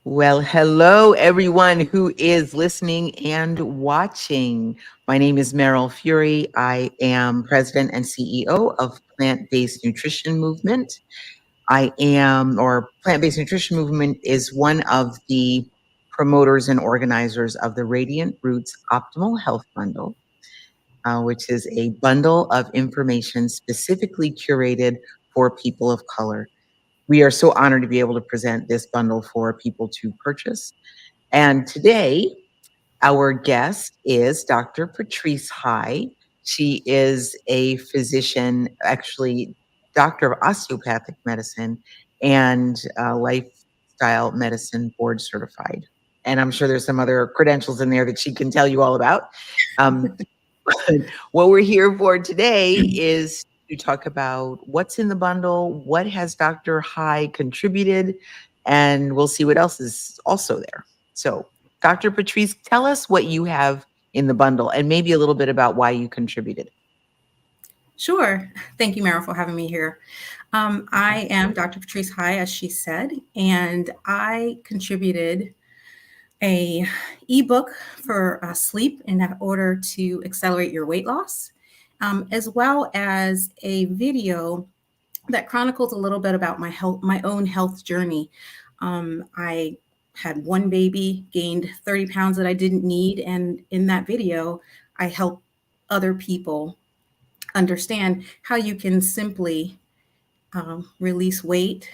Well, hello, everyone who is listening and watching. My name is Meryl Fury. I am president and CEO of Plant-Based Nutrition Movement. Plant-Based Nutrition Movement is one of the promoters and organizers of the Radiant Roots Optimal Health Bundle, which is a bundle of information specifically curated for people of color. We are so honored to be able to present this bundle for people to purchase. And today, our guest is Dr. Patrice High. She is a physician, actually, doctor of osteopathic medicine and lifestyle medicine board certified. And I'm sure there's some other credentials in there that she can tell you all about. Um, what we're here for today is to talk about what's in the bundle, what has Dr. High contributed, and we'll see what else is also there. So, Dr. Patrice, tell us what you have in the bundle and maybe a little bit about why you contributed. Sure. Thank you, Meryl, for having me here. I am Dr. Patrice High, as she said, and I contributed a ebook for sleep in order to accelerate your weight loss, as well as a video that chronicles a little bit about my own health journey. I had one baby, gained 30 pounds that I didn't need, and in that video, I help other people understand how you can simply release weight,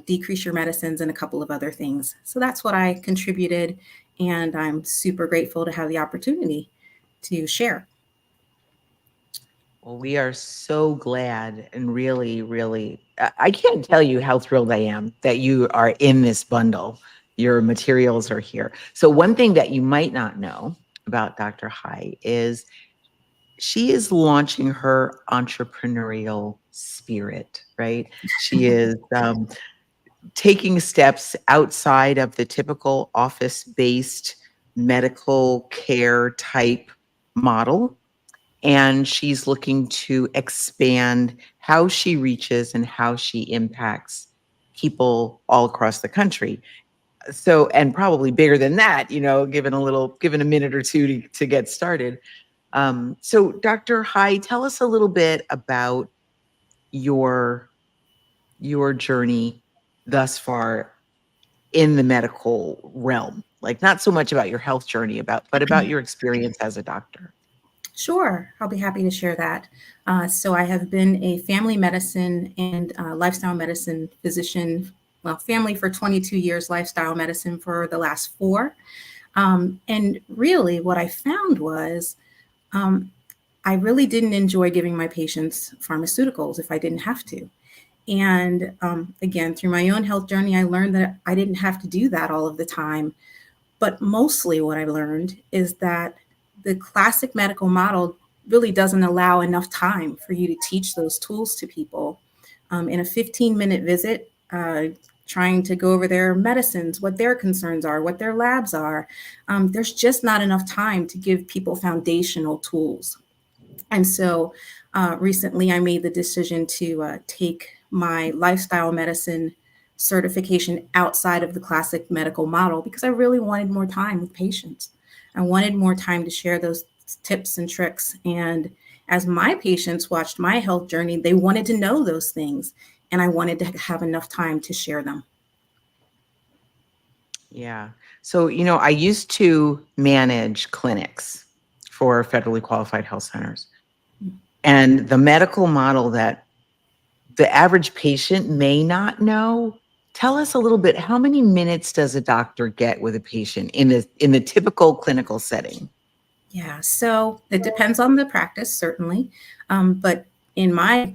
decrease your medicines, and a couple of other things. So that's what I contributed, and I'm super grateful to have the opportunity to share. Well, we are so glad and really, really, I can't tell you how thrilled I am that you are in this bundle. Your materials are here. So, one thing that you might not know about Dr. High is she is launching her entrepreneurial spirit, right? She is taking steps outside of the typical office-based medical care type model. And she's looking to expand how she reaches and how she impacts people all across the country. So, and probably bigger than that, given a minute or two to get started. So, Dr. High, tell us a little bit about your journey thus far in the medical realm. Like, not so much about your health journey, but about your experience as a doctor. Sure, I'll be happy to share that. So I have been a family medicine and lifestyle medicine physician, family for 22 years, lifestyle medicine for the last 4. And really what I found was I really didn't enjoy giving my patients pharmaceuticals if I didn't have to. And again, through my own health journey, I learned that I didn't have to do that all of the time. But mostly what I learned is that the classic medical model really doesn't allow enough time for you to teach those tools to people. In a 15-minute visit, trying to go over their medicines, what their concerns are, what their labs are, there's just not enough time to give people foundational tools. And so recently I made the decision to take my lifestyle medicine certification outside of the classic medical model because I really wanted more time with patients. I wanted more time to share those tips and tricks. And as my patients watched my health journey, they wanted to know those things. And I wanted to have enough time to share them. Yeah. So, I used to manage clinics for federally qualified health centers. And the medical model that the average patient may not know. Tell us a little bit, how many minutes does a doctor get with a patient in the typical clinical setting? Yeah, so it depends on the practice, certainly. But in my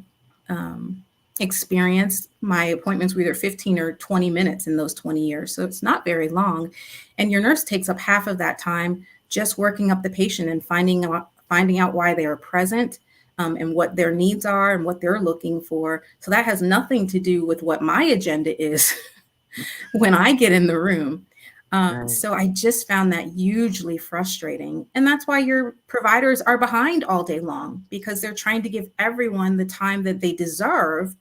experience, my appointments were either 15 or 20 minutes in those 20 years. So it's not very long. And your nurse takes up half of that time just working up the patient and finding out why they are present, and what their needs are and what they're looking for. So that has nothing to do with what my agenda is when I get in the room. Right. So I just found that hugely frustrating. And that's why your providers are behind all day long, because they're trying to give everyone the time that they deserve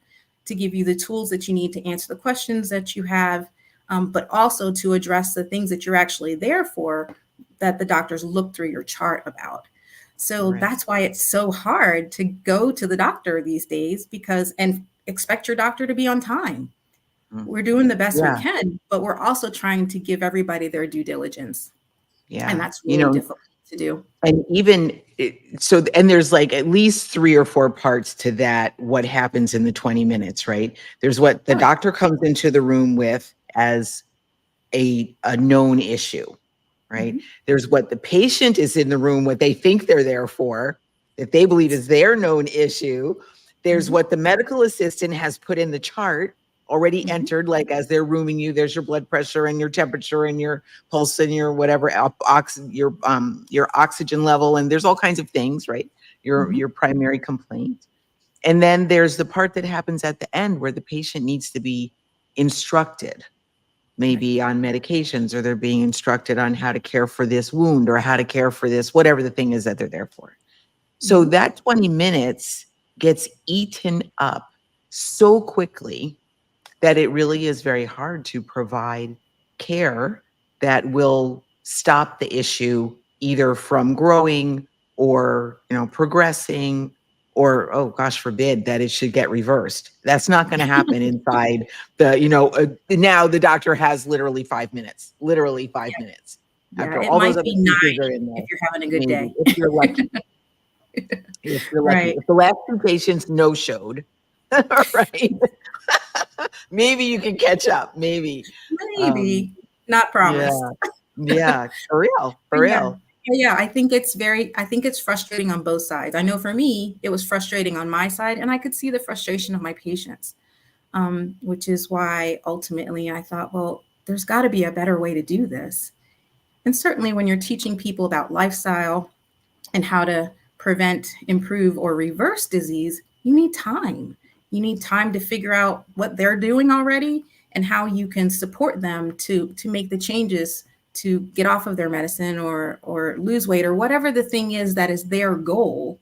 to give you the tools that you need to answer the questions that you have, but also to address the things that you're actually there for, that the doctors look through your chart about. So Right. that's why it's so hard to go to the doctor these days, because and expect your doctor to be on time. Mm. We're doing the best we Yeah. can, but we're also trying to give everybody their due diligence. And Yeah. that's really difficult to do. And even so, and there's like at least 3 or 4 parts to that, what happens in the 20 minutes, right? There's what the Oh, yeah. doctor comes into the room with as a known issue, right? Mhm. There's what the patient is in the room, what they think they're there for, that they believe is their known issue. There's Mhm. what the medical assistant has put in the chart, already Mhm. entered, like as they're rooming you, there's your blood pressure and your temperature and your pulse and your whatever, your oxygen level, and there's all kinds of things, right? Mhm. Your primary complaint. And then there's the part that happens at the end where the patient needs to be instructed, Right. maybe on medications, or they're being instructed on how to care for this wound or how to care for this, whatever the thing is that they're there for. So Mhm. that 20 minutes gets eaten up so quickly that it really is very hard to provide care that will stop the issue either from growing or, progressing, or, oh gosh forbid, that it should get reversed. That's not going to happen inside now the doctor has literally 5 minutes Yeah, after it all those might other be pieces are 9 in if there. you're having a good Maybe day. if you're lucky. If you're lucky. Right. If the last 2 patients no showed, right? Maybe you can catch up, maybe. Um, Maybe, not yeah, promised. yeah, for real, for Yeah. real. Yeah, I think it's frustrating on both sides. I know for me, it was frustrating on my side, and I could see the frustration of my patients, which is why ultimately I thought, well, there's got to be a better way to do this. And certainly when you're teaching people about lifestyle and how to prevent, improve, or reverse disease, you need time. You need time to figure out what they're doing already and how you can support them to make the changes to get off of their medicine or lose weight or whatever the thing is that is their goal.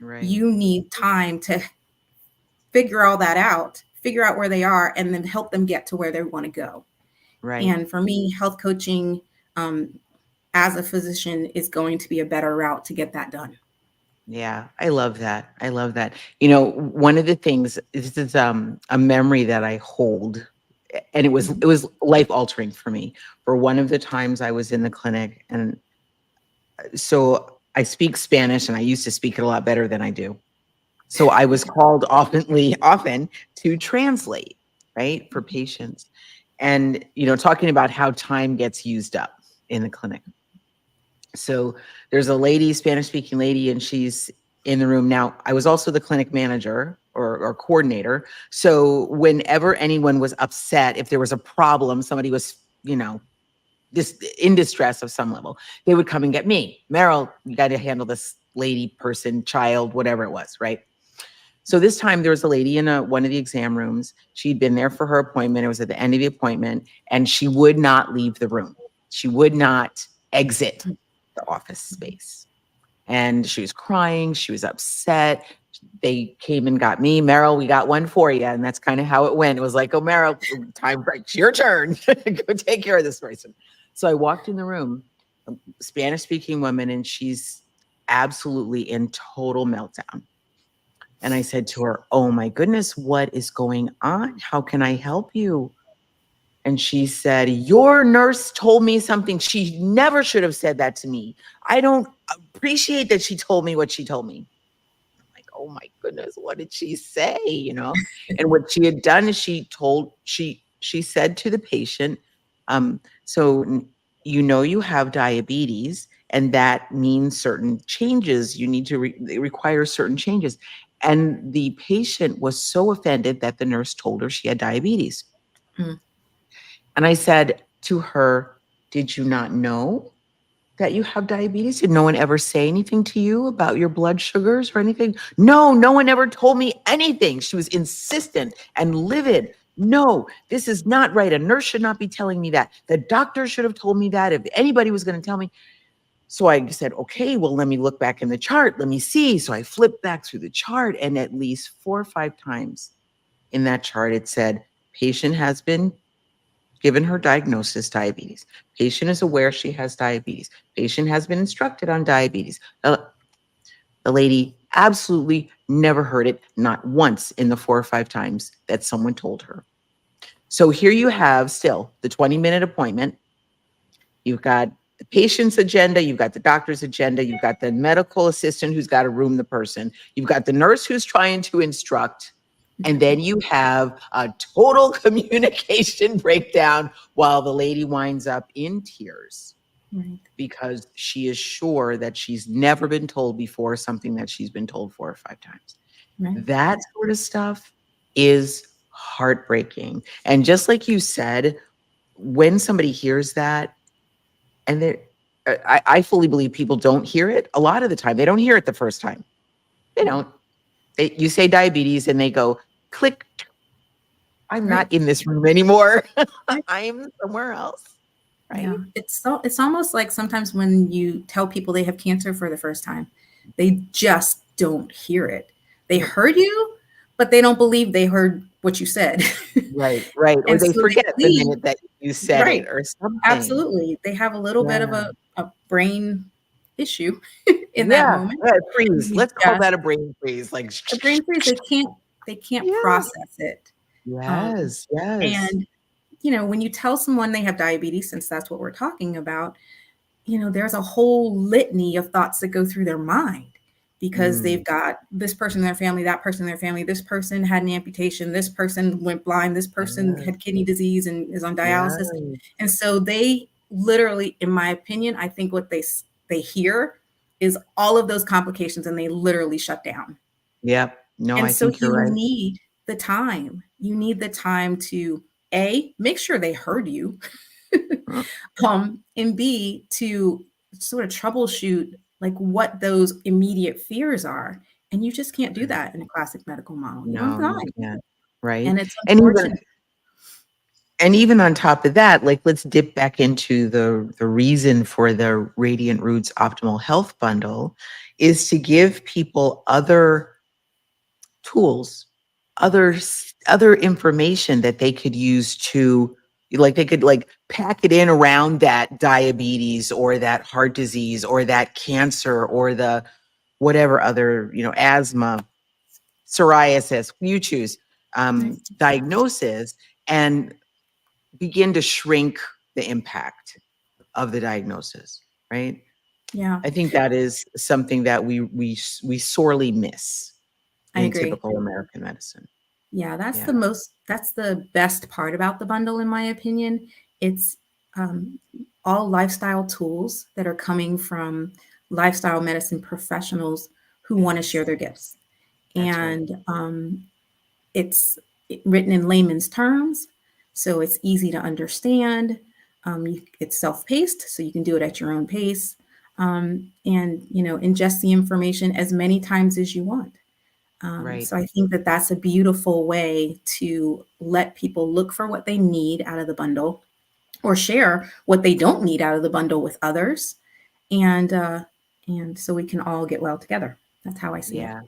Right, You need time to figure out where they are, and then help them get to where they want to go. right. And for me, health coaching, as a physician, is going to be a better route to get that done. Yeah, I love that. I love that. One of the things, this is a memory that I hold, and it was Mhm. it was life altering for me. For one of the times I was in the clinic, and so I speak Spanish, and I used to speak it a lot better than I do. So I was called often to translate, right, for patients. And, talking about how time gets used up in the clinic. So there's a lady, Spanish speaking lady, and she's in the room. Now, I was also the clinic manager or coordinator. So whenever anyone was upset, if there was a problem, somebody was, this in distress of some level, they would come and get me. Meryl, you got to handle this lady, person, child, whatever it was, right? So this time there was a lady in one of the exam rooms. She'd been there for her appointment. It was at the end of the appointment, and she would not leave the room. She would not exit the office space. And she was crying. She was upset. They came and got me. Meryl, we got one for you. And that's kind of how it went. It was like, oh, Meryl, time breaks. Your turn. Go take care of this person. So I walked in the room, a Spanish speaking woman, and she's absolutely in total meltdown. And I said to her, oh my goodness, what is going on? How can I help you? And she said, your nurse told me something. She never should have said that to me. I don't appreciate that she told me what she told me. I'm like, oh my goodness, what did she say? And what she had done is she said to the patient, so you have diabetes, and that means certain changes. You need to it requires certain changes. And the patient was so offended that the nurse told her she had diabetes. Mm. And I said to her, did you not know that you have diabetes? Did no one ever say anything to you about your blood sugars or anything? No, no one ever told me anything. She was insistent and livid. No, this is not right. A nurse should not be telling me that. The doctor should have told me that if anybody was going to tell me. So I said, okay, well, let me look back in the chart. Let me see. So I flipped back through the chart, and at least 4 or 5 times in that chart, it said patient has been given her diagnosis diabetes. Patient is aware she has diabetes. Patient has been instructed on diabetes. The lady absolutely never heard it, not once in the 4 or 5 times that someone told her. So here you have still the 20-minute appointment. You've got the patient's agenda, you've got the doctor's agenda, you've got the medical assistant who's got to room the person, you've got the nurse who's trying to instruct, and then you have a total communication breakdown while the lady winds up in tears Right. because she is sure that she's never been told before something that she's been told 4 or 5 times. Right. That sort of stuff is heartbreaking. And just like you said, when somebody hears that, and I fully believe people don't hear it a lot of the time. They don't hear it the first time. They don't. You say diabetes and they go, click, I'm Right. not in this room anymore. Right. I'm somewhere else. Yeah, Right? it's almost like sometimes when you tell people they have cancer for the first time, they just don't hear it. They Yep. heard you, but they don't believe they heard what you said. Right, right. Or And they so they forget the believe, minute that you said right, it or something. absolutely. They have a little bit of Yeah. a brain issue in that Yeah. moment. Yeah, freeze. You Let's call just that a brain freeze. Like, a brain freeze, they can't yeah. process it. Um, Yes. Yes. and when you tell someone they have diabetes, since that's what we're talking about, there's a whole litany of thoughts that go through their mind because Mm, they've got this person in their family, that person in their family, this person had an amputation, this person went blind, this person yeah. had kidney disease and is on Yeah. dialysis. And so they literally, in my opinion, I think what they hear is all of those complications and they literally shut down. Yep. No, And I so think you're you right. need the time. You need the time to make sure they heard you, Mm, and B, to sort of troubleshoot like what those immediate fears are. And you just can't do right. that in a classic medical model. You don't have No, you time. can't. Right. And it's And even unfortunate. and even on top of that, like let's dip back into the reason for the Radiant Roots Optimal Health Bundle is to give people other tools, other information that they could use to like they could like pack it in around that diabetes or that heart disease or that cancer or the whatever other, asthma, psoriasis, you choose, Right? diagnosis and begin to shrink the impact of the diagnosis, right? Yeah, I think that is something that we sorely miss I in agree. typical American medicine. Yeah, Yeah, that's the best part about the bundle, in my opinion. It's um, all lifestyle tools that are coming from lifestyle medicine professionals who want to yes, share their gifts. that's right. And it's written in layman's terms, so it's easy to understand. It's self-paced, so you can do it at your own pace, and ingest the information as many times as you want. Right. So I think that that's a beautiful way to let people look for what they need out of the bundle, or share what they don't need out of the bundle with others, and so we can all get well together. That's how I see it. Yeah.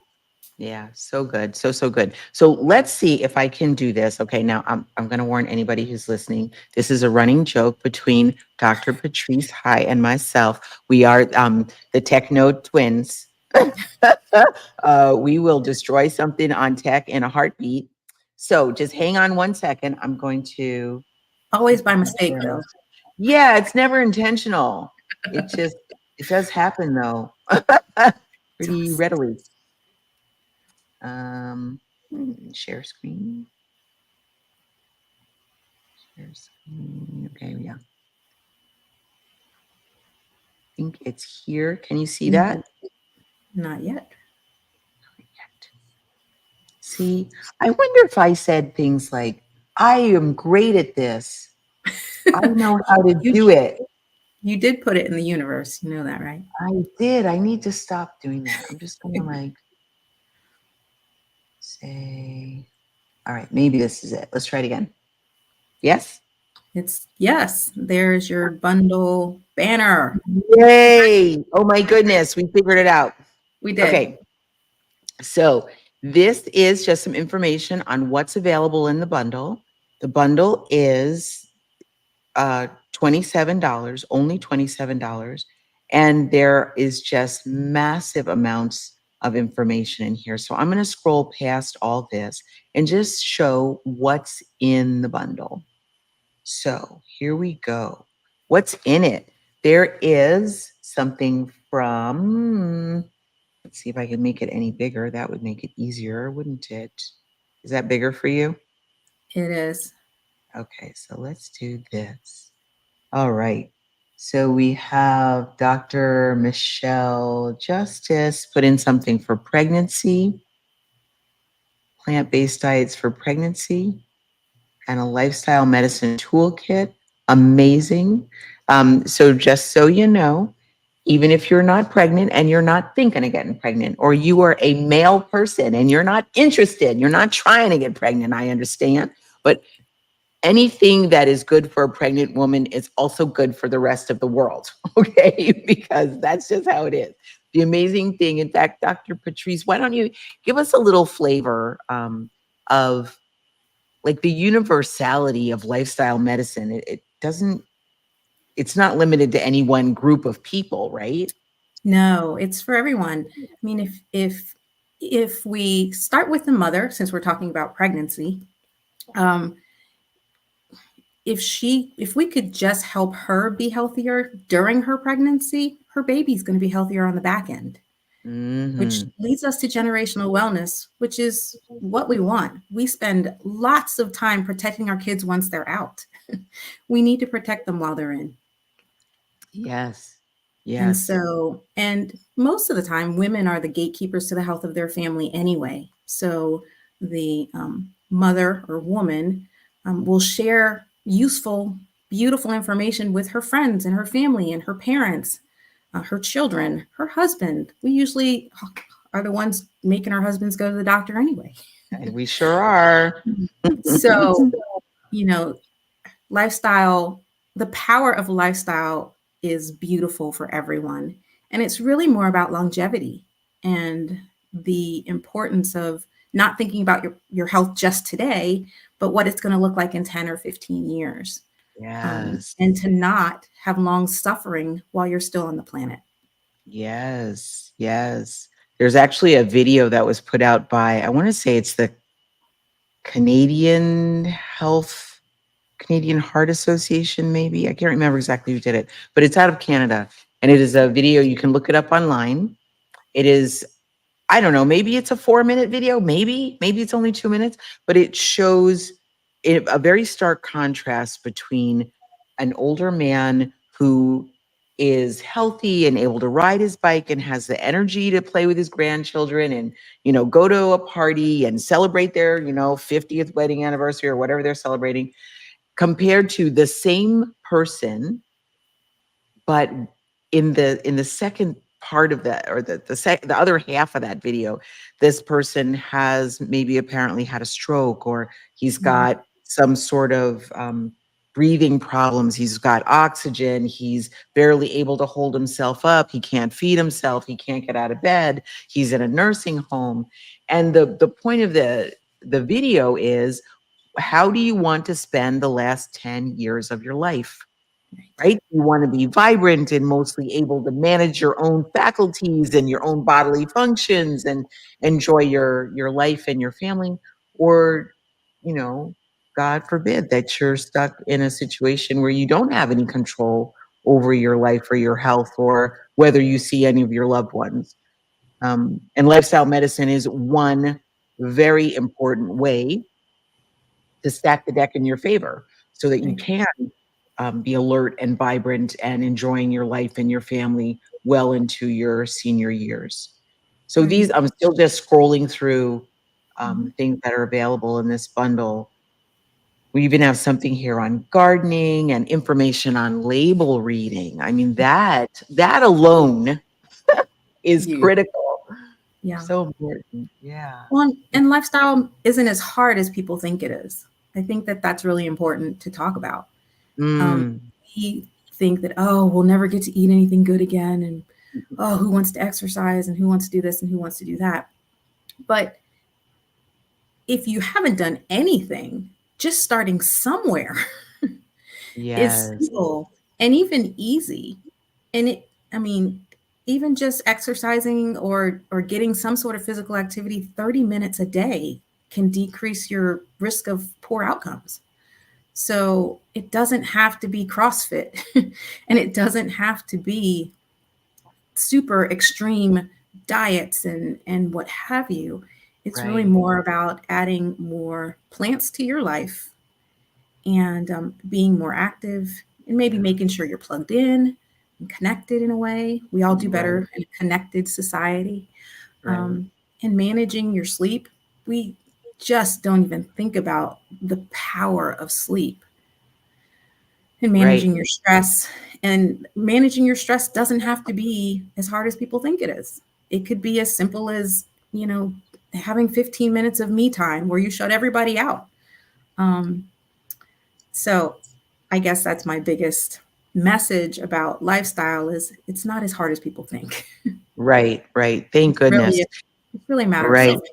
Yeah, so good. So good. So let's see if I can do this. Okay, now I'm going to warn anybody who's listening. This is a running joke between Dr. Patrice High and myself. We are the Techno twins. We will destroy something on tech in a heartbeat. So just hang on 1 second. I'm going to Always take by off my mistake, camera. though. Yeah, it's never intentional. It does happen though. Pretty readily. Share screen. Share screen. Okay, yeah. I think it's here. Can you see No, that? not yet. See, I wonder if I said things like, I am great at this. I know how to you do it. you did put it in the universe. You know that, right? I did. I need to stop doing that. I'm just gonna like say, all right, maybe this is it. Let's try it again. Yes? It's yes. There's your bundle banner. Yay! Oh my goodness, we figured it out. We did. Okay, so This is just some information on what's available in the bundle. The bundle is $27, only $27. And there is just massive amounts of information in here. So I'm going to scroll past all this and just show what's in the bundle. So here we go. What's in it? There is something from, let's see if I can make it any bigger. That would make it easier, wouldn't it? Is that bigger for you? It is. Okay, so let's do this. All right. So we have Dr. Michelle Justice put in something for pregnancy, plant-based diets for pregnancy, and a lifestyle medicine toolkit. Amazing. So just so you know, even if you're not pregnant and you're not thinking of getting pregnant, or you are a male person and you're not interested, you're not trying to get pregnant, I understand. But anything that is good for a pregnant woman is also good for the rest of the world, okay? Because that's just how it is. The amazing thing, in fact, Dr. Patrice, why don't you give us a little flavor of like the universality of lifestyle medicine? It doesn't, it's not limited to any one group of people, right? No, it's for everyone. I mean, if we start with the mother, since we're talking about pregnancy, um, if we could just help her be healthier during her pregnancy, her baby's going to be healthier on the back end, which Mm-hmm. leads us to generational wellness, which is what we want. We spend lots of time protecting our kids once they're out. We need to protect them while they're in. Yes. And Yes. so, and most of the time, women are the gatekeepers to the health of their family anyway. So the mother or woman will share useful, beautiful information with her friends and her family and her parents, her children, her husband. We usually are the ones making our husbands go to the doctor anyway. And we sure are. So, you know, lifestyle, the power of lifestyle is beautiful for everyone. And it's really more about longevity and the importance of not thinking about your health just today, but what it's going to look like in 10 or 15 years. Yes. And to not have long suffering while you're still on the planet. Yes, yes. There's actually a video that was put out by, I want to say it's the Canadian Health, Canadian Heart Association, maybe. I can't remember exactly who did it, but it's out of Canada. And it is a video, you can look it up online. It is, I don't know, maybe it's a 4-minute video, maybe it's only 2 minutes, but it shows a very stark contrast between an older man who is healthy and able to ride his bike and has the energy to play with his grandchildren and, go to a party and celebrate their, 50th wedding anniversary or whatever they're celebrating, compared to the same person, but in the second part of that, or the other half of that video, this person has maybe apparently had a stroke, or he's Mm, got some sort of breathing problems. He's got oxygen. He's barely able to hold himself up. He can't feed himself. He can't get out of bed. He's in a nursing home. And the point of the video is, how do you want to spend the last 10 years of your life? right. Right? You want to be vibrant and mostly able to manage your own faculties and your own bodily functions and enjoy your life and your family, or, you know, God forbid that you're stuck in a situation where you don't have any control over your life or your health or whether you see any of your loved ones. And lifestyle medicine is one very important way to stack the deck in your favor so that you Right. can be alert and vibrant and enjoying your life and your family well into your senior years. So Right. these, I'm still just scrolling through Mhm. things that are available in this bundle. We even have something here on gardening and information on label reading. I mean, that alone is Huge. critical. Yeah. So important. Yeah. Well, and lifestyle isn't as hard as people think it is. I think that that's really important to talk about. Um, Mm. we think that, oh, we'll never get to eat anything good again. And, oh, who wants to exercise and who wants to do this and who wants to do that. But if you haven't done anything, just starting somewhere is Yes. simple and even easy. And it, I mean, even just exercising or getting some sort of physical activity 30 minutes a day can decrease your risk of poor outcomes. So it doesn't have to be CrossFit and it doesn't have to be super extreme diets and what have you. It's really Right. more about adding more plants to your life and being more active and maybe Yeah. making sure you're plugged in and connected in a way. We all do Right. better in a connected society. Right. And managing your sleep, we just don't even think about the power of sleep and Right. managing your stress. And managing your stress doesn't have to be as hard as people think it is. It could be as simple as, you know, having 15 minutes of me time where you shut everybody out. Um, so I guess that's my biggest message about lifestyle is it's not as hard as people think. Right. Right. Thank It's really goodness. it's really a matter of Right. self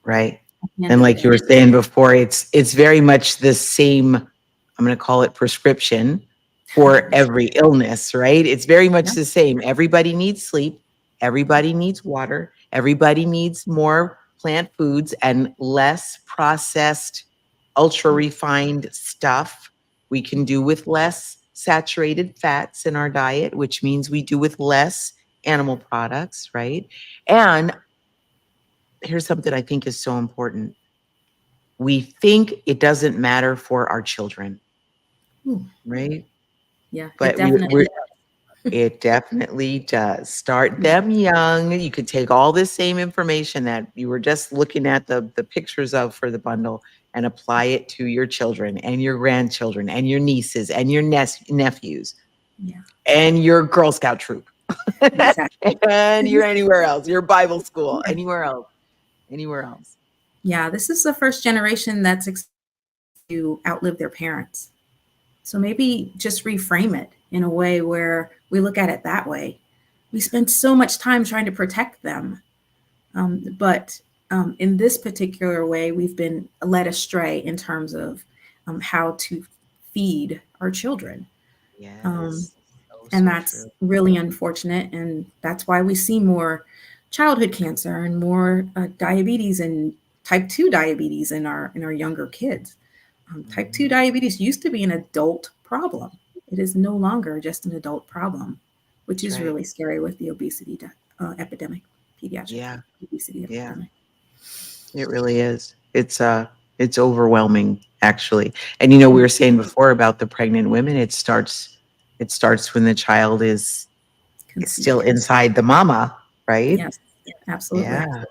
Right. at the end And of the like you day. were saying before, it's very much the same, I'm going to call it prescription for every illness, right? It's very much Yeah, the same. Everybody needs sleep, everybody needs water, everybody needs more plant foods and less processed, ultra refined stuff. We can do with less saturated fats in our diet, which means we do with less animal products, right? And here's something I think is so important. We think it doesn't matter for our children, ooh, right? yeah, it But definitely. it definitely does. Start them young. You could take all this same information that you were just looking at the pictures of for the bundle and apply it to your children and your grandchildren and your nieces and your nephews Yeah, and your Girl Scout troop exactly. and your anywhere else, your Bible school, Sure. anywhere else, anywhere else. Yeah, this is the first generation that's to outlive their parents. So maybe just reframe it in a way where we look at it that way. We spend so much time trying to protect them, but in this particular way, we've been led astray in terms of how to feed our children. Um, Yes. So, and so that's true. really unfortunate. And that's why we see more childhood cancer and more diabetes and type 2 diabetes in our younger kids. Type 2 Mhm. diabetes used to be an adult problem. It is no longer just an adult problem, which That's is right. really scary with the obesity epidemic, pediatric Yeah. obesity Yeah. epidemic. It really is. It's overwhelming actually. And we Mm, were saying before about the pregnant women, it starts when the child is still conceived. inside the mama, right? Yes, absolutely. Yeah.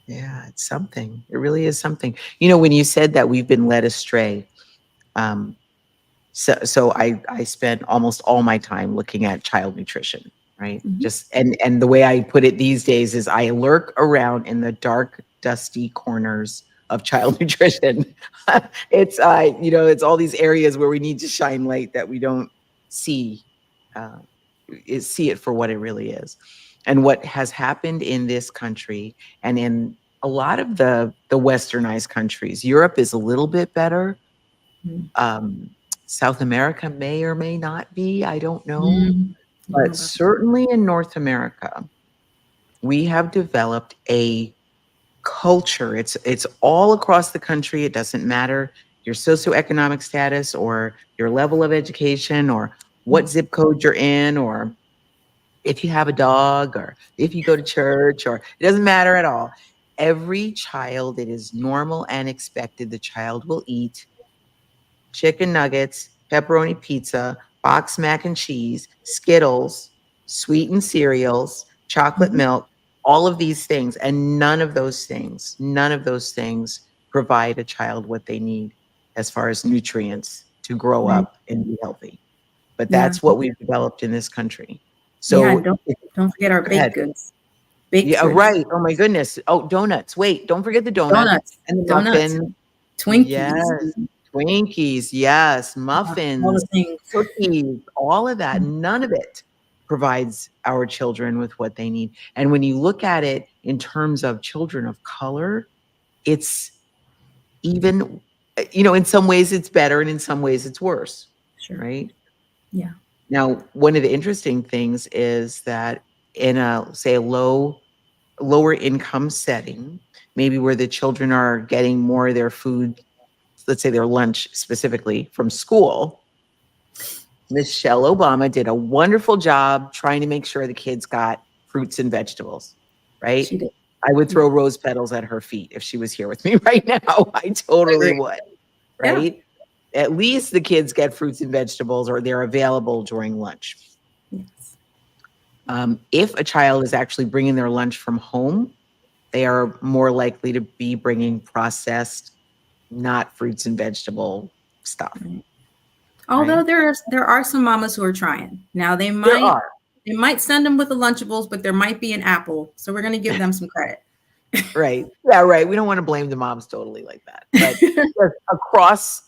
Yeah, it's something. It really is something. When you said that we've been led astray, um, so I spent almost all my time looking at child nutrition, right? Mhm. Just and the way I put it these days is I lurk around in the dark, dusty corners of child nutrition. It's all these areas where we need to shine light that we don't see uh see it for what it really is. And what has happened in this country and in a lot of the westernized countries, Europe is a little bit better, Mm. um, South America may or may not be, I don't know. Mm. I don't know But about certainly in North America, we have developed a culture. It's all across the country. It doesn't matter your socioeconomic status or your level of education or that. what zip code you're in or if you have a dog or if you go to church or it doesn't matter at all. Every child, it is normal and expected the child will eat chicken nuggets, pepperoni pizza, box mac and cheese, Skittles, sweetened cereals, chocolate Mhm. milk, all of these things. And none of those things provide a child what they need as far as nutrients to grow Right. up and be healthy. But Yeah. that's what we've developed in this country. Yeah. And So, don't forget our go ahead. baked goods. Baked Yeah, goods. right. Oh my goodness. Oh, donuts. Wait, don't forget the donuts Donuts. and the Donuts. muffins. Twinkies. Yes. Twinkies, yes, All the muffins, things. cookies, all of that. None of it provides our children with what they need. And when you look at it in terms of children of color, it's even, in some ways it's better and in some ways it's worse, Sure. right? Yeah. Now, one of the interesting things is that in say a lower income setting, maybe where the children are getting more of their food, let's say their lunch specifically from school, Michelle Obama did a wonderful job trying to make sure the kids got fruits and vegetables, She right? did. I would Yeah. throw rose petals at her feet if she was here with me right now. I I totally agree. would, Yeah. right? At least the kids get fruits and vegetables or they're available during lunch. Yes. If a child is actually bringing their lunch from home, they are more likely to be bringing processed, not fruits and vegetable stuff, Right. Although right? there are some mamas who are trying. Now There are, they might send them with the Lunchables, but there might be an apple. So we're going to give them some credit. right? Yeah, right. We don't want to blame the moms totally like that, but yes, across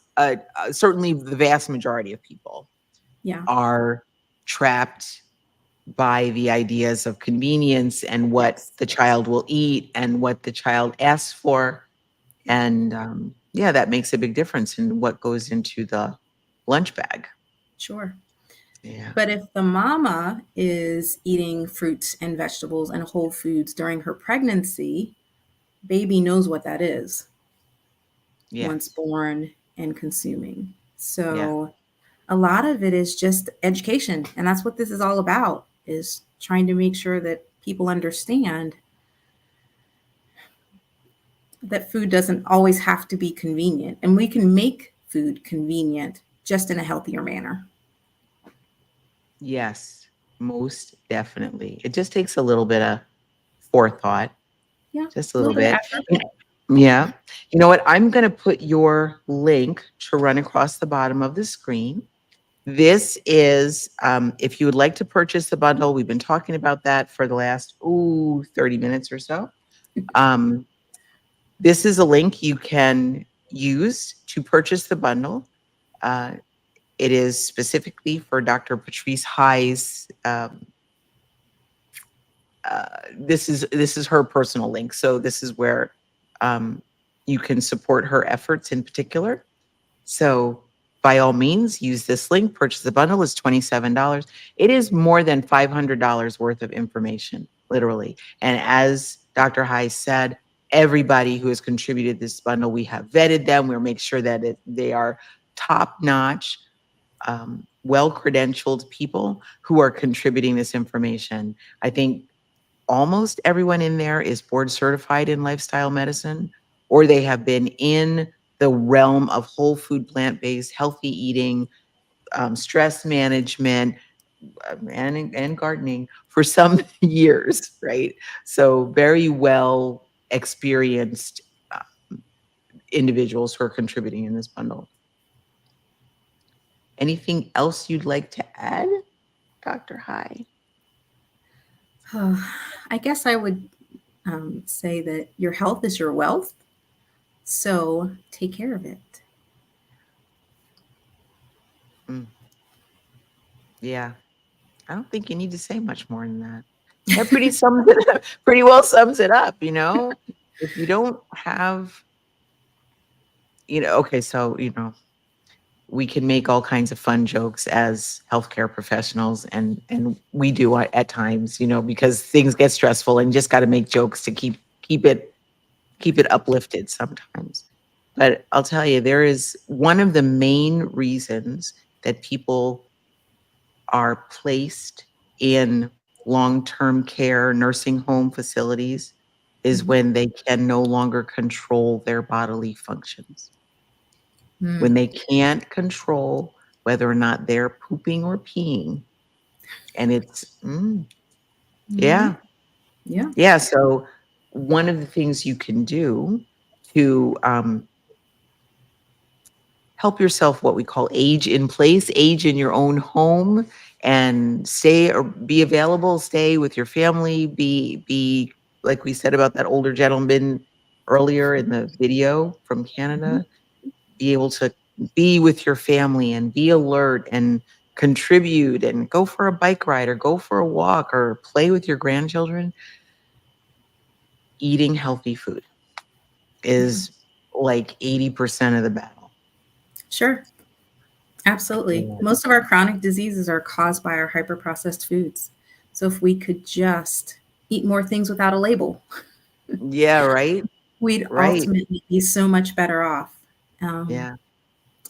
certainly the vast majority of people Yeah. are trapped by the ideas of convenience and what Yes. the child will eat and what the child asks for. Yeah. And yeah, that makes a big difference in what goes into the lunch bag. Sure. Yeah. But if the mama is eating fruits and vegetables and whole foods during her pregnancy, baby knows what that is once Yes. born and consuming. Yeah. So a lot of it is just education, and that's what this is all about, is trying to make sure that people understand that food doesn't always have to be convenient, and we can make food convenient just in a healthier manner. Yes. Most definitely. It just takes a little bit of forethought, Yeah, just a a little little bit of bit. effort. Yeah. You know what? I'm going to put your link to run across the bottom of the screen. This is, if you would like to purchase the bundle, we've been talking about that for the last, 30 minutes or so. Um, this is a link you can use to purchase the bundle. Uh, it is specifically for Dr. Patrice High's. This is her personal link, so this is where um, you can support her efforts in particular. So by all means, use this link. Purchase the bundle is $27. It is more than $500 worth of information, literally. And as Dr. High said, everybody who has contributed this bundle, we have vetted them. We'll make sure that they are top-notch, well-credentialed people who are contributing this information. I think almost everyone in there is board certified in lifestyle medicine, or they have been in the realm of whole food, plant-based, healthy eating, stress management, and gardening for some years, right? So very well experienced individuals who are contributing in this bundle. Anything else you'd like to add, Dr. High? I guess I would say that your health is your wealth. So take care of it. Mm, yeah, I don't think you need to say much more than that. That pretty well sums it up, you know? If you don't have, okay, so, we can make all kinds of fun jokes as healthcare professionals, and we do at times, because things get stressful and you just got to make jokes to keep it uplifted sometimes. But I'll tell you, there is one of the main reasons that people are placed in long-term care nursing home facilities is Mhm. when they can no longer control their bodily functions. When Mm. they can't control whether or not they're pooping or peeing. And Mhm. yeah, Yeah. yeah. So one of the things you can do to help yourself what we call age in place, age in your own home, and stay or be available, stay with your family, be like we said about that older gentleman earlier in the video from Mhm. Canada, be able to be with your family and be alert and contribute and go for a bike ride or go for a walk or play with your grandchildren. Eating healthy food Yeah. is like 80% of the battle. Sure. Absolutely. Yeah. Most of our chronic diseases are caused by our hyperprocessed foods. So if we could just eat more things without a label, Yeah, right? we'd Right. ultimately be so much better off. Um, Yeah.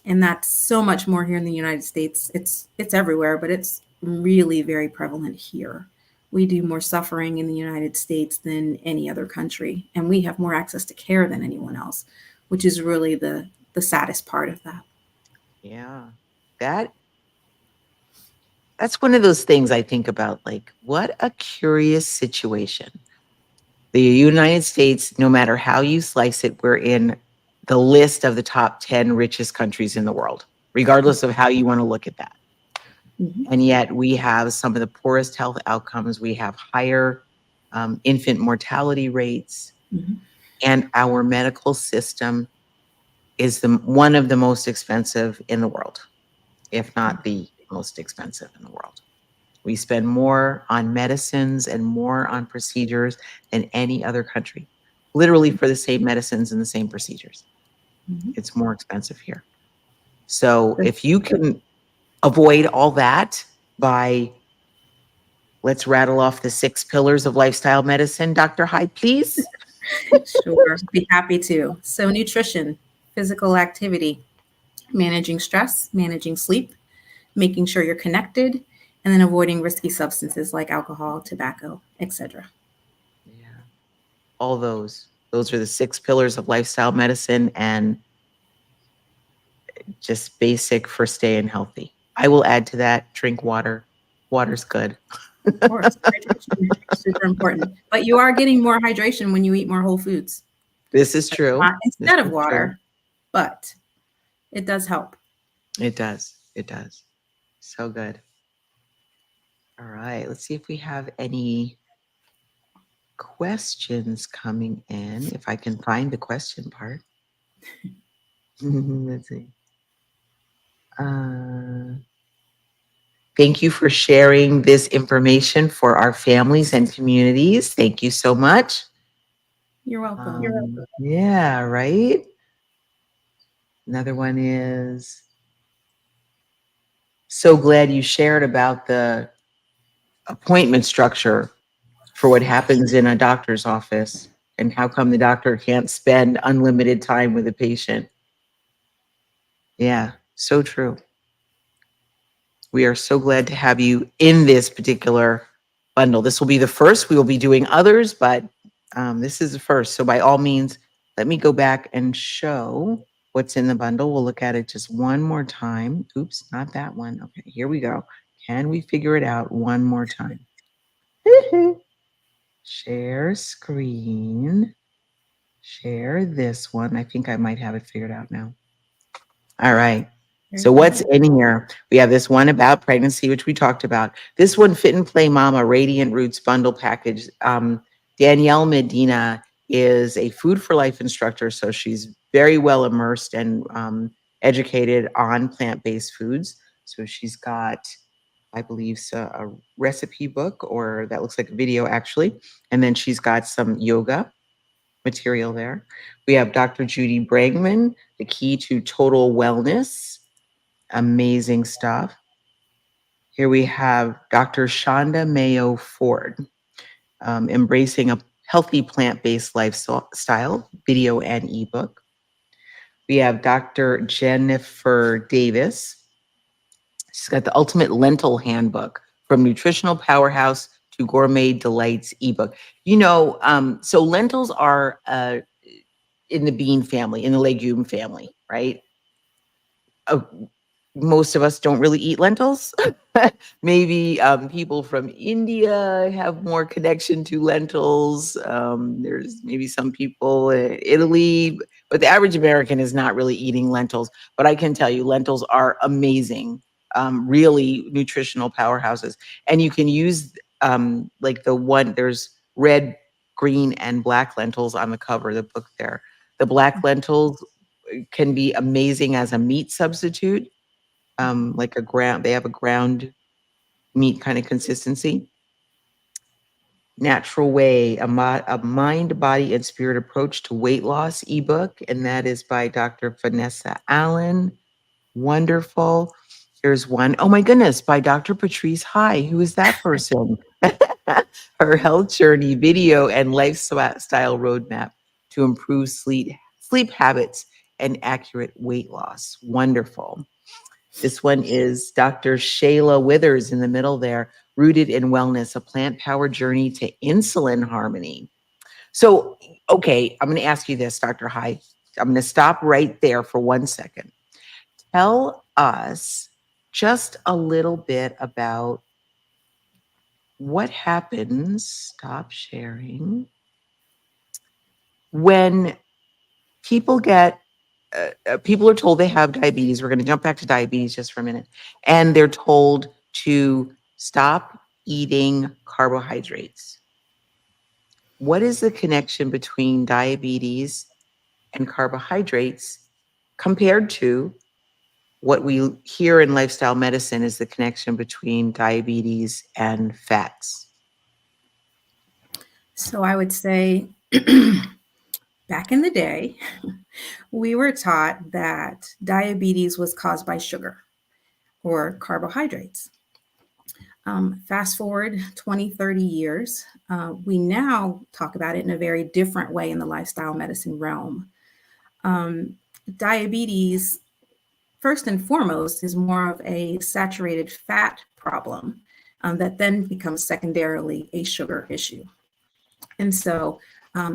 and that's so much more here in the United States. It's everywhere, but it's really very prevalent here. We do more suffering in the United States than any other country, and we have more access to care than anyone else, which is really the saddest part of that. Yeah. That that's one of those things I think about, like, what a curious situation. The United States, no matter how you slice it, we're in the list of the top 10 richest countries in the world, regardless of how you want to look at that. Mhm, And yet we have some of the poorest health outcomes. We have higher infant mortality rates, mhm, and our medical system is one of the most expensive in the world, if not the most expensive in the world. We spend more on medicines and more on procedures than any other country, literally for the same medicines and the same procedures. mhm. It's more expensive here. So For if you can avoid all that by, let's rattle off the 6 pillars of lifestyle medicine, Dr. Hyde, please. sure, be happy to. So nutrition, physical activity, managing stress, managing sleep, making sure you're connected, and then avoiding risky substances like alcohol, tobacco, etc. Yeah, all those are the 6 pillars of lifestyle medicine, and just basic for staying healthy. I will add to that, drink water. Water's good. Of course, hydration is super important. But you are getting more hydration when you eat more whole foods. This is true. Not This instead of is true. water, but it does help. It does. It does. So good. All right. Let's see if we have any questions coming in. If I can find the question part. Let's see. Uh, Thank you for sharing this information for our families and communities. Thank you so much. You're welcome. Yeah, right. Another one is, so glad you shared about the appointment structure for what happens in a doctor's office and how come the doctor can't spend unlimited time with a patient. Yeah, so true. We are so glad to have you in this particular bundle. This will be the first. We will be doing others, but this is the first. So by all means, let me go back and show what's in the bundle. We'll look at it just one more time. Oops, not that one. Okay, here we go. Can we figure it out one more time? Share screen. Share this one. I think I might have it figured out now. All right. Very So what's good. in here? We have this one about pregnancy, which we talked about. This one, Fit and Play Mama Radiant Roots Bundle Package. Danielle Medina is a food for life instructor, so she's very well immersed and educated on plant-based foods. So she's got, I believe, a recipe book, or that looks like a video actually, and then she's got some yoga material there. We have Dr. Judy Bragman, The Key to Total Wellness. Amazing stuff. Here we have Dr. Shonda Mayo Ford, Embracing a Healthy Plant-Based Lifestyle, video and ebook. We have Dr. Jennifer Davis. She's got the Ultimate Lentil Handbook, From Nutritional Powerhouse to Gourmet Delights ebook. So lentils are in the bean family, in the legume family, right? Uh, Most of us don't really eat lentils. Maybe people from India have more connection to lentils. There's maybe some people in Italy, but the average American is not really eating lentils. But I can tell you, lentils are amazing, really nutritional powerhouses. And you can use like there's red, green, and black lentils on the cover of the book there. The black lentils can be amazing as a meat substitute, they have a ground meat kind of consistency. Natural Way, a mind, body, and spirit approach to weight loss ebook. And that is by Dr. Vanessa Allen. Wonderful. Here's one. Oh my goodness, by Dr. Patrice High. Who is that person? Her health journey video and lifestyle roadmap to improve sleep habits and accurate weight loss. Wonderful. This one is Dr. Shayla Withers in the middle there, Rooted in Wellness, a plant-powered journey to insulin harmony. So, okay, I'm going to ask you this, Dr. High. I'm going to stop right there for 1 second. Tell us just a little bit about what happens, stop sharing, when people get people are told they have diabetes. We're going to jump back to diabetes just for a minute. And they're told to stop eating carbohydrates. What is the connection between diabetes and carbohydrates compared to what we hear in lifestyle medicine is the connection between diabetes and fats? So I would say back in the day, we were taught that diabetes was caused by sugar or carbohydrates. Fast forward 20, 30 years, we now talk about it in a very different way in the lifestyle medicine realm. Diabetes, first and foremost, is more of a saturated fat problem that then becomes secondarily a sugar issue. And so,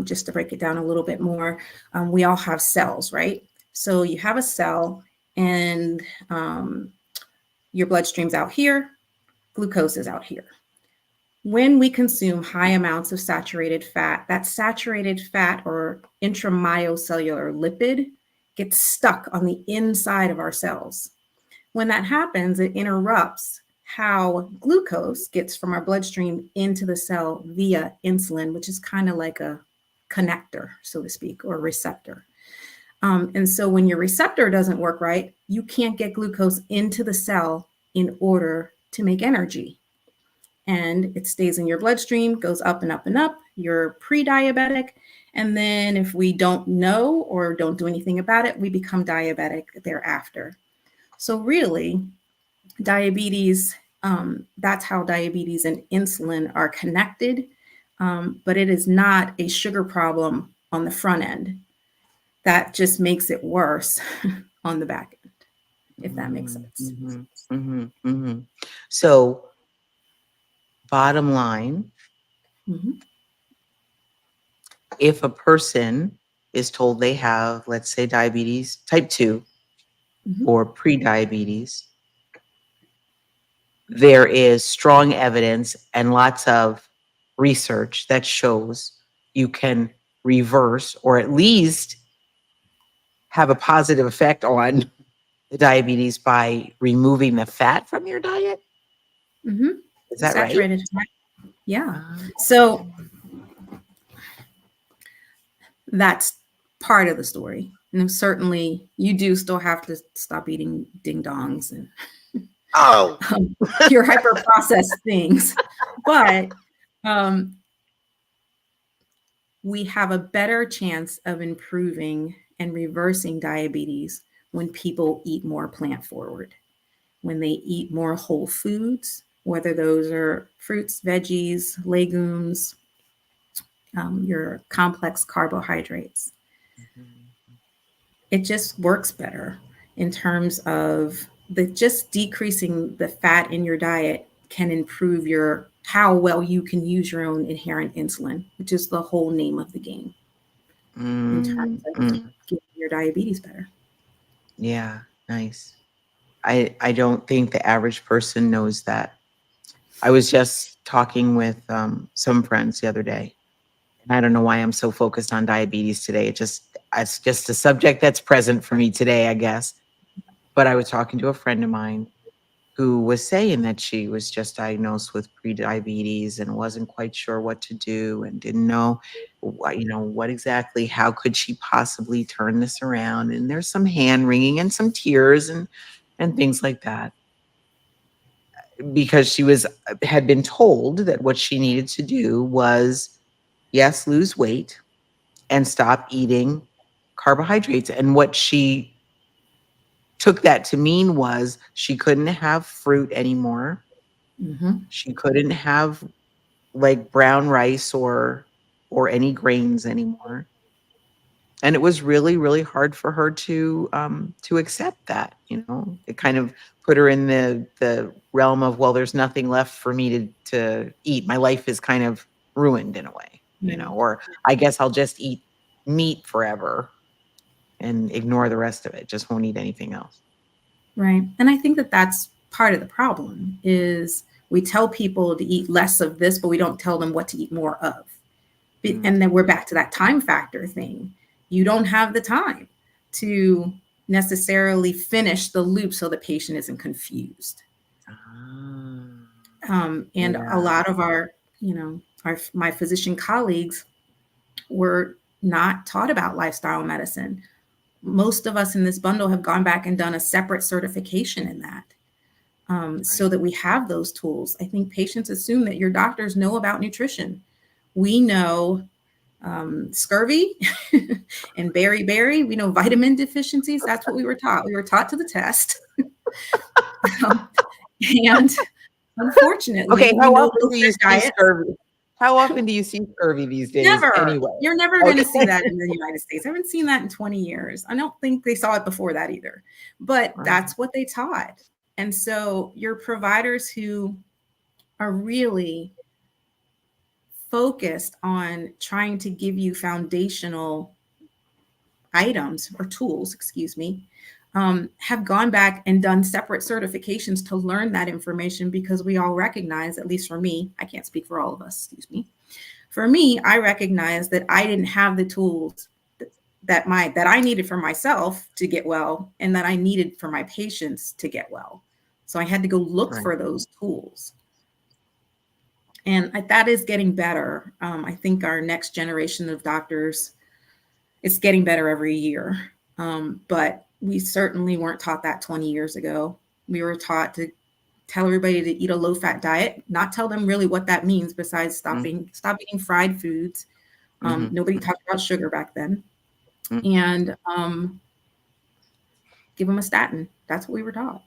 just to break it down a little bit more, we all have cells, right? So you have a cell, and your bloodstream's out here, glucose is out here. When we consume high amounts of saturated fat, that saturated fat or intramyocellular lipid gets stuck on the inside of our cells. When that happens, it interrupts how glucose gets from our bloodstream into the cell via insulin, which is kind of like a connector, so to speak, or receptor. And so when your receptor doesn't work right, you can't get glucose into the cell in order to make energy. And it stays in your bloodstream, goes up and up and up. You're pre-diabetic. And then if we don't know or don't do anything about it, we become diabetic thereafter. So really, diabetes, that's how diabetes and insulin are connected, but it is not a sugar problem on the front end. That just makes it worse on the back end, if that makes sense. So, bottom line, if a person is told they have, let's say, diabetes type 2 or pre-diabetes, there is strong evidence and lots of research that shows you can reverse or at least have a positive effect on the diabetes by removing the fat from your diet. Is that Saturated right? fat. Yeah. So that's part of the story. And certainly you do still have to stop eating ding dongs and your hyper processed things. But we have a better chance of improving and reversing diabetes when people eat more plant forward, when they eat more whole foods, whether those are fruits, veggies, legumes, your complex carbohydrates. It just works better in terms of just decreasing the fat in your diet can improve your how well you can use your own inherent insulin, which is the whole name of the game in terms of getting your diabetes better. Yeah, nice. I don't think the average person knows that. I was just talking with some friends the other day, and I don't know why I'm so focused on diabetes today. It's just a subject that's present for me today, I guess. But I was talking to a friend of mine who was saying that she was just diagnosed with prediabetes and wasn't quite sure what to do and didn't know what exactly, how could she possibly turn this around? And there's some hand wringing and some tears and things like that. because she was had been told that what she needed to do was, yes, lose weight and stop eating carbohydrates. And what she took that to mean was she couldn't have fruit anymore. Hmm. She couldn't have like brown rice or any grains anymore. And it was really, really hard for her to accept that. You know, it kind of put her in the realm of, well, there's nothing left for me to eat. My life is kind of ruined in a way, you know, Right. or I guess I'll just eat meat forever and ignore the rest of it. Just won't eat anything else. Right. And I think that that's part of the problem is we tell people to eat less of this, but we don't tell them what to eat more of. Mm. And then we're back to that time factor thing. You don't have the time to necessarily finish the loop so the patient isn't confused. Ah, And a yeah, lot of our, my physician colleagues were not taught about lifestyle medicine. Most of us in this bundle have gone back and done a separate certification in that, so right. that we have those tools. I think patients assume that your doctors know about nutrition. We know scurvy and beriberi. We know vitamin deficiencies. That's what we were taught. We were taught to the test. um, and Okay, unfortunately, we how know often low do you fat see diets. scurvy? How often do you see scurvy these days Never. anyway? You're never going to see Okay. that in the United States. I haven't seen that in 20 years. I don't think they saw it before that either. But Wow. that's what they taught. And so your providers who are really focused on trying to give you foundational items or tools, excuse me, have gone back and done separate certifications to learn that information because we all recognize, at least for me, I can't speak for all of us, excuse me. For me, I recognize that I didn't have the tools that I needed for myself to get well and that I needed for my patients to get well. So I had to go look Right. for those tools. And that is getting better. I think our next generation of doctors, it's getting better every year. But we certainly weren't taught that 20 years ago. We were taught to tell everybody to eat a low fat diet, not tell them really what that means besides Mm, stop eating fried foods. mhm, Nobody mhm, talked about sugar back then, mm. and give them a statin. That's what we were taught.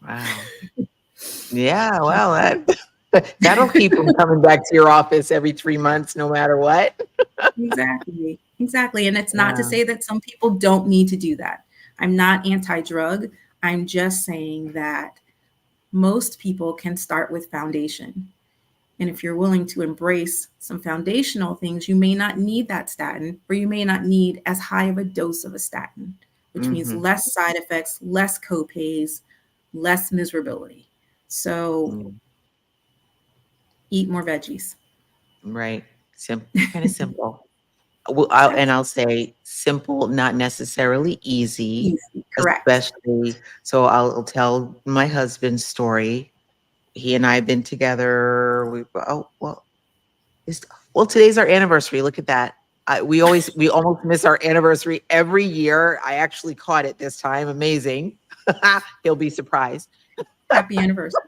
Wow. Yeah, well, that that'll keep them coming back to your office every 3 months no matter what. Exactly. Exactly. And it's not to Yeah. say that some people don't need to do that. I'm not anti drug. I'm just saying that most people can start with foundation. And if you're willing to embrace some foundational things, you may not need that statin, or you may not need as high of a dose of a statin, which means Mhm. less side effects, less copays, less miserability. So Mm, eat more veggies. right. Kinda simple. Well, I'll say simple, not necessarily easy, Easy. Correct. especially so I'll tell my husband's story. He and I have been together, it's well, today's our anniversary, look at that. We almost miss our anniversary every year. I actually caught it this time, amazing. He'll be surprised. Happy anniversary.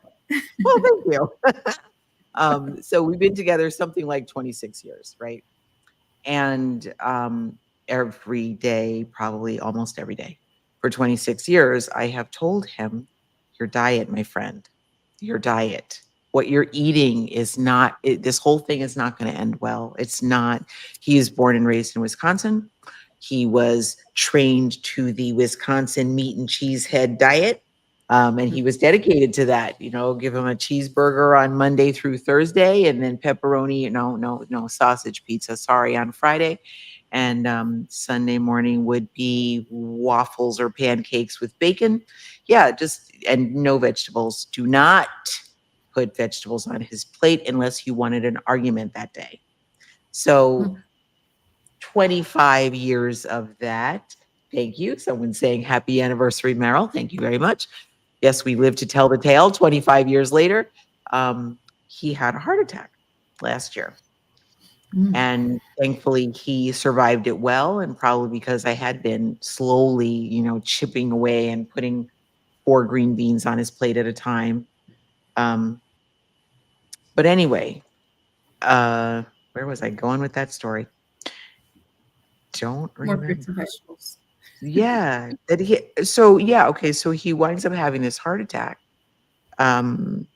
Well, thank you. So we've been together something like 26 years, right? And every day, probably almost every day for 26 years, I have told him, your diet, my friend, your diet, what you're eating is not, this whole thing is not going to end well. It's not. He is born and raised in Wisconsin. He was trained to the Wisconsin meat and cheese head diet. And he was dedicated to that, you know, give him a cheeseburger on Monday through Thursday and then pepperoni, no, sausage pizza, sorry, on Friday. And Sunday morning would be waffles or pancakes with bacon. Yeah, just, and no vegetables. Do not put vegetables on his plate unless you wanted an argument that day. So 25 years of that. Thank you. Someone's saying happy anniversary, Meryl. Thank you very much. Yes, we live to tell the tale 25 years later. He had a heart attack last year. Mm. And thankfully, he survived it well. And probably because I had been slowly, chipping away and putting 4 green beans on his plate at a time. Um, but anyway, uh, where was I going with that story? Don't More fruits and remember. vegetables. Yeah, that he so yeah, okay, so he winds up having this heart attack. Um,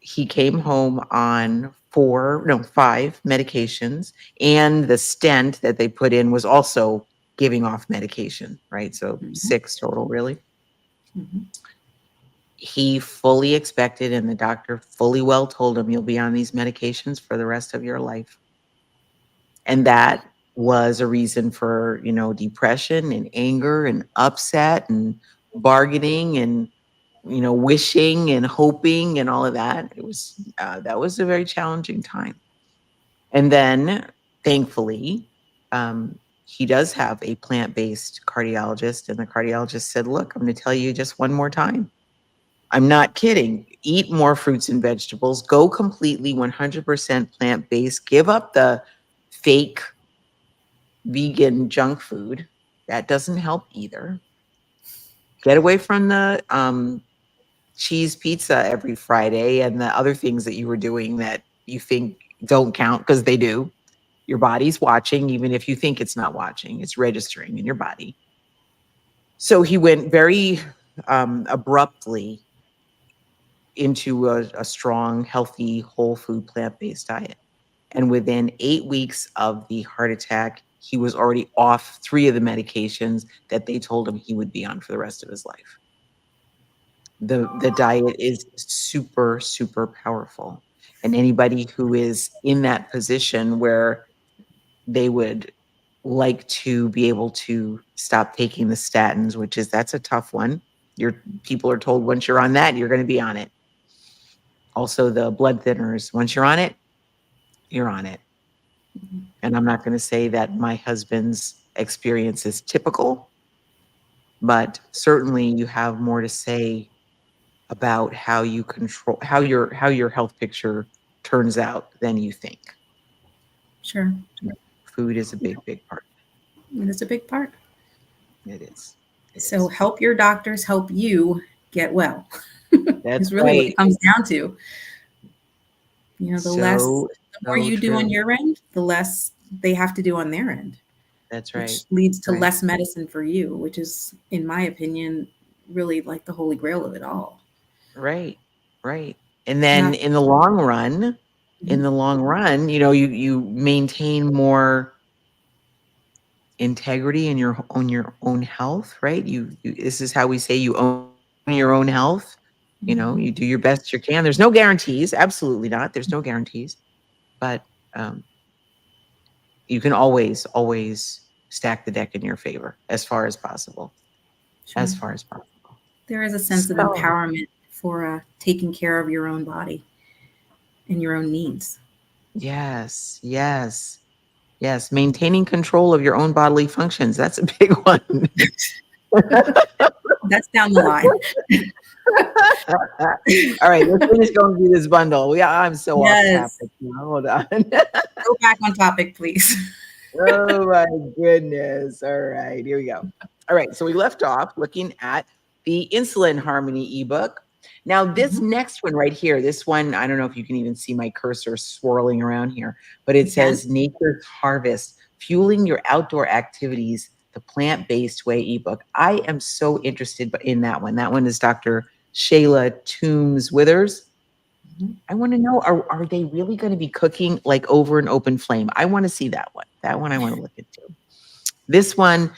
he came home on 4, no, 5 medications, and the stent that they put in was also giving off medication, right? So Mhm, 6 total, really. mhm. He fully expected, and the doctor fully well told him, "You'll be on these medications for the rest of your life." And that was a reason for, depression and anger and upset and bargaining and, wishing and hoping and all of that. That was a very challenging time. And then thankfully, he does have a plant-based cardiologist, and the cardiologist said, "Look, I'm going to tell you just one more time. I'm not kidding. Eat more fruits and vegetables. Go completely 100% plant-based. Give up the fake vegan junk food. That doesn't help either. Get away from the cheese pizza every Friday and the other things that you were doing that you think don't count because they do. Your body's watching, even if you think it's not watching, it's registering in your body." So he went very abruptly into a strong, healthy, whole food, plant based diet. And within 8 weeks of the heart attack, he was already off 3 of the medications that they told him he would be on for the rest of his life. The diet is super, super powerful. And anybody who is in that position where they would like to be able to stop taking the statins, which is that's a tough one. Your people are told once you're on that, you're going to be on it. Also, the blood thinners, once you're on it, you're on it. And I'm not going to say that my husband's experience is typical, but certainly you have more to say about how you control how your health picture turns out than you think. Sure. Food is a big, big part. And it's a big part. It is. It So is. help your doctors help you get well. That's Is really what it right. comes down to. So, The more so you do on true. your end, the less they have to do on their end, That's right. which leads That's to right. less medicine for you, which is, in my opinion, really like the holy grail of it all. Right. Right. And Not then in Mhm. the long run, you maintain more integrity in your own health, right? This is how we say you own your own health. Mhm. You do your best you can. There's no guarantees, absolutely not. There's no guarantees, but um, you can always stack the deck in your favor as far as possible. Sure. As far as possible. There is a sense of So, empowerment for taking care of your own body and your own needs. yes, yes, yes. Maintaining control of your own bodily functions. That's a big one. That's down the line. All right, let's finish going through this bundle. Yeah, I'm so off Yes. topic now. Hold on. Go back on topic, please. Oh my goodness. All right, here we go. All right, so we left off looking at the Insulin Harmony ebook. Now, this Mhm. next one right here, this one, I don't know if you can even see my cursor swirling around here, but it You can. says Nature's Harvest, Fueling Your Outdoor Activities, the Plant-Based Way ebook. I am so interested in that one. That one is Dr. Shayla Toombs Withers. Mhm. I want to know, are they really going to be cooking like over an open flame? I want to see that one. That one I want to look into. This one,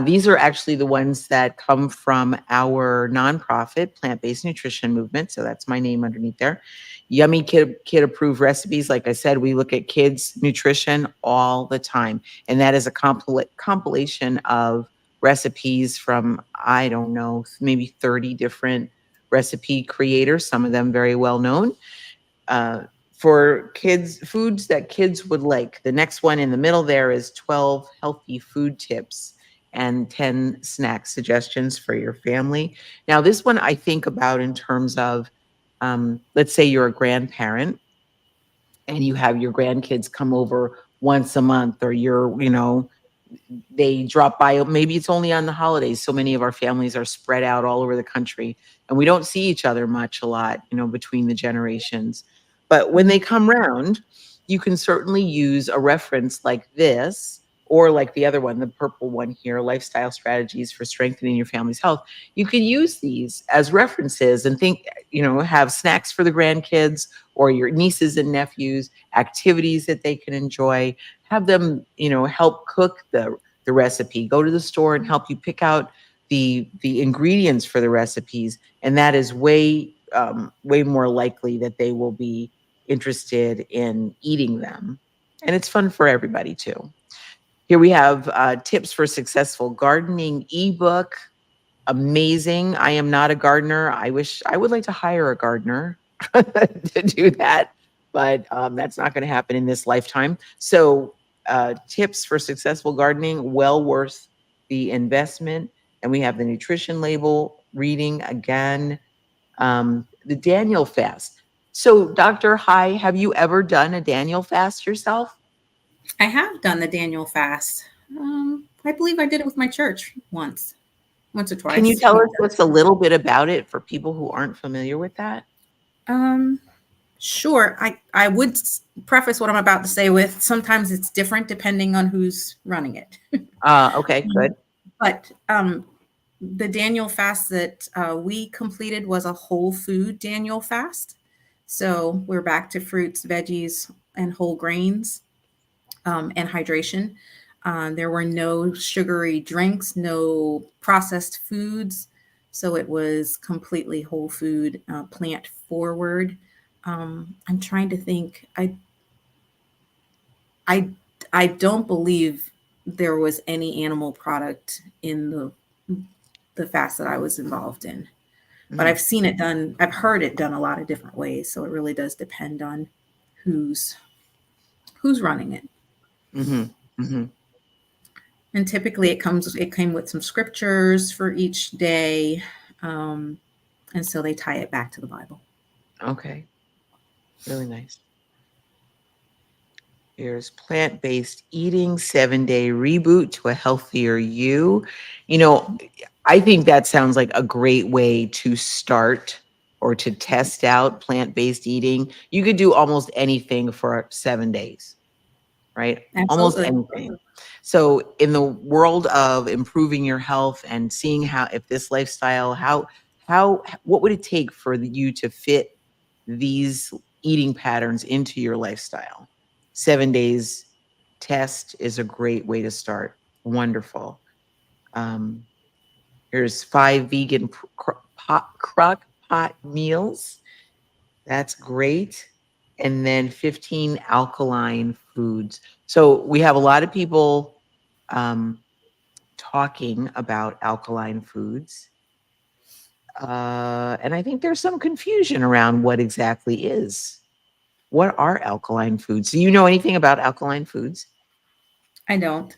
these are actually the ones that come from our nonprofit, Plant Based Nutrition Movement. So that's my name underneath there. Yummy kid approved recipes. Like I said, we look at kids' nutrition all the time. And that is a compilation of recipes from, I don't know, maybe 30 different recipe creators, some of them very well known, uh, for kids, foods that kids would like. The next one in the middle there is 12 healthy food tips and 10 snack suggestions for your family. Now, this one I think about in terms of, let's say you're a grandparent and you have your grandkids come over once a month, or you're, they drop by. Maybe it's only on the holidays. So many of our families are spread out all over the country, and we don't see each other much a lot, between the generations. But when they come round, you can certainly use a reference like this, or like the other one, the purple one here, Lifestyle Strategies for Strengthening Your Family's Health. You can use these as references and think, have snacks for the grandkids or your nieces and nephews, activities that they can enjoy. Have them, help cook the recipe. Go to the store and help you pick out the ingredients for the recipes, and that is way more likely that they will be interested in eating them. And it's fun for everybody too. Here we have tips for successful gardening ebook. Amazing. I am not a gardener. I wish I would like to hire a gardener to do that, but that's not going to happen in this lifetime. So, tips for successful gardening, well worth the investment. And we have the nutrition label reading again, the Daniel fast. So, Dr. High, have you ever done a Daniel fast yourself? I have done the Daniel fast. I believe I did it with my church once or Can you twice. tell us just a little bit about it for people who aren't familiar with that? Um, sure. I would preface what I'm about to say with sometimes it's different depending on who's running it. Okay, good. But the Daniel fast that we completed was a whole food Daniel fast. So we're back to fruits, veggies, and whole grains, and hydration. There were no sugary drinks, no processed foods. So it was completely whole food, plant forward. I'm trying to think. I I don't believe there was any animal product in the fast that I was involved in. But Mhm, I've seen it done, I've heard it done a lot of different ways. So it really does depend on who's who's running it. mhm, mhm. And typically it came with some scriptures for each day. Um, and so they tie it back to the Bible. Okay, really nice. Here's plant-based eating, 7-day reboot to a healthier you. You know, I think that sounds like a great way to start or to test out plant-based eating. You could do almost anything for 7 days, right? Almost Absolutely. anything. So in the world of improving your health and seeing how if this lifestyle, how what would it take for you to fit these eating patterns into your lifestyle? 7 days test is a great way to start. Wonderful. Um, here's 5 vegan crock pot meals. That's great. And then 15 alkaline foods. So we have a lot of people um, talking about alkaline foods. And I think there's some confusion around what exactly is. What are alkaline foods? Do you know anything about alkaline foods? I don't.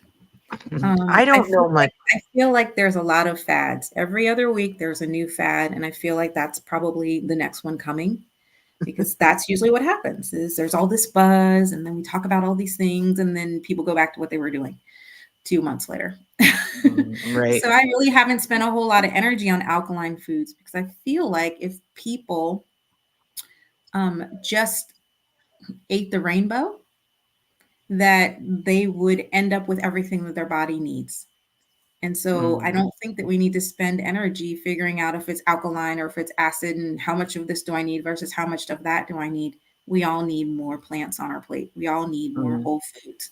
I don't know much. I feel like there's a lot of fads. Every other week there's a new fad, and I feel like that's probably the next one coming because that's usually what happens is there's all this buzz and then we talk about all these things and then people go back to what they were doing 2 months later. Right. So I really haven't spent a whole lot of energy on alkaline foods because I feel like if people just ate the rainbow, that they would end up with everything that their body needs. And so I Mm, don't think that we need to spend energy figuring out if it's alkaline or if it's acid and how much of this do I need versus how much of that do I need. We all need more plants on our plate. We all need more mm. whole foods.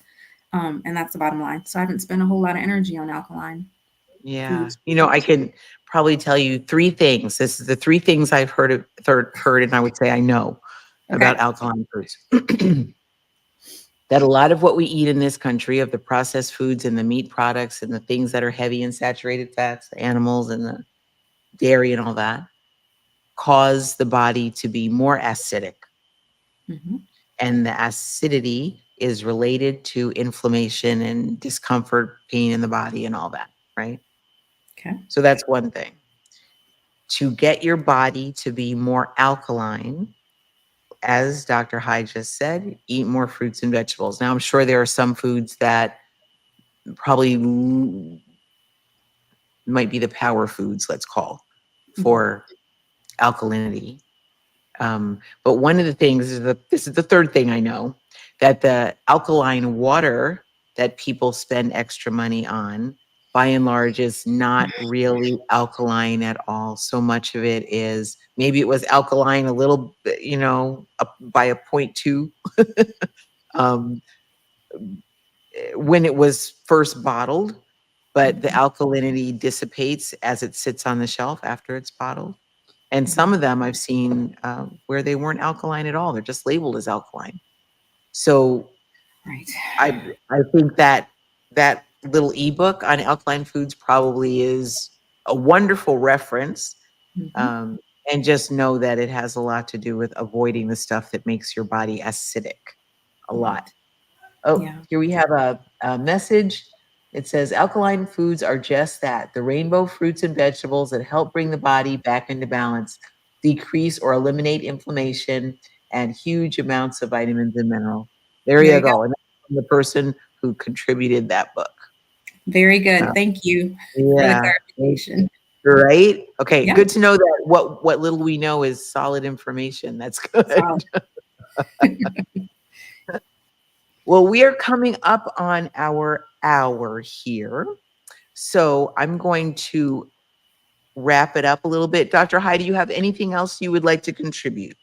And that's the bottom line. So I haven't spent a whole lot of energy on alkaline Yeah. foods. I can probably tell you 3 things. This is the 3 things I've heard, and I would say I know about Okay. alkaline foods. That a lot of what we eat in this country of the processed foods and the meat products and the things that are heavy in saturated fats, the animals and the dairy and all that, cause the body to be more acidic. Hmm. And the acidity is related to inflammation and discomfort, pain in the body, and all that, right? Okay. So that's one thing. To get your body to be more alkaline, as Dr. Hyde just said, eat more fruits and vegetables. Now, I'm sure there are some foods that probably might be the power foods, let's call, Mhm. for alkalinity. But one of the things is that this is the third thing I know, that the alkaline water that people spend extra money on, by and large, is not really alkaline at all. So much of it is, maybe it was alkaline a little bit, up by a point two, um, when it was first bottled, but the Mhm. alkalinity dissipates as it sits on the shelf after it's bottled. And some Mhm. of them I've seen where they weren't alkaline at all. They're just labeled as alkaline. So Right. I I think that that little ebook on alkaline foods probably is a wonderful reference. Mhm. Um, and just know that it has a lot to do with avoiding the stuff that makes your body acidic. A lot. Right. Oh, Yeah. here we have a message. It says alkaline foods are just that, the rainbow fruits and vegetables that help bring the body back into balance, decrease or eliminate inflammation, and huge amounts of vitamins and minerals. There There you you go. go. And that's from the person who contributed that book. Very good. Uh, Thank you for the yeah. clarification. Right? Okay. Yeah. Good to know that what little we know is solid information. That's Solid. good. Well, we are coming up on our hour here. So I'm going to wrap it up a little bit. Dr. Hyde, do you have anything else you would like to contribute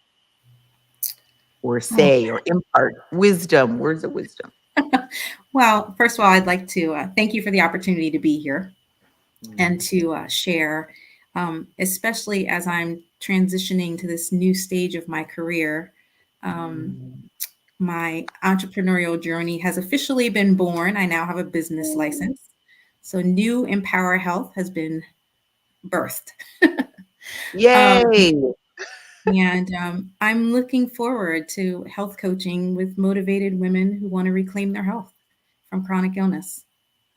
or Oh. say or impart wisdom, words of wisdom? Well, first of all, I'd like to thank you for the opportunity to be here and Mm. to share, especially as I'm transitioning to this new stage of my career. Um, Mm. my entrepreneurial journey has officially been born. I now have a business license. So, New Empower Health has been birthed. um, Yay! and I'm looking forward to health coaching with motivated women who want to reclaim their health from chronic illness.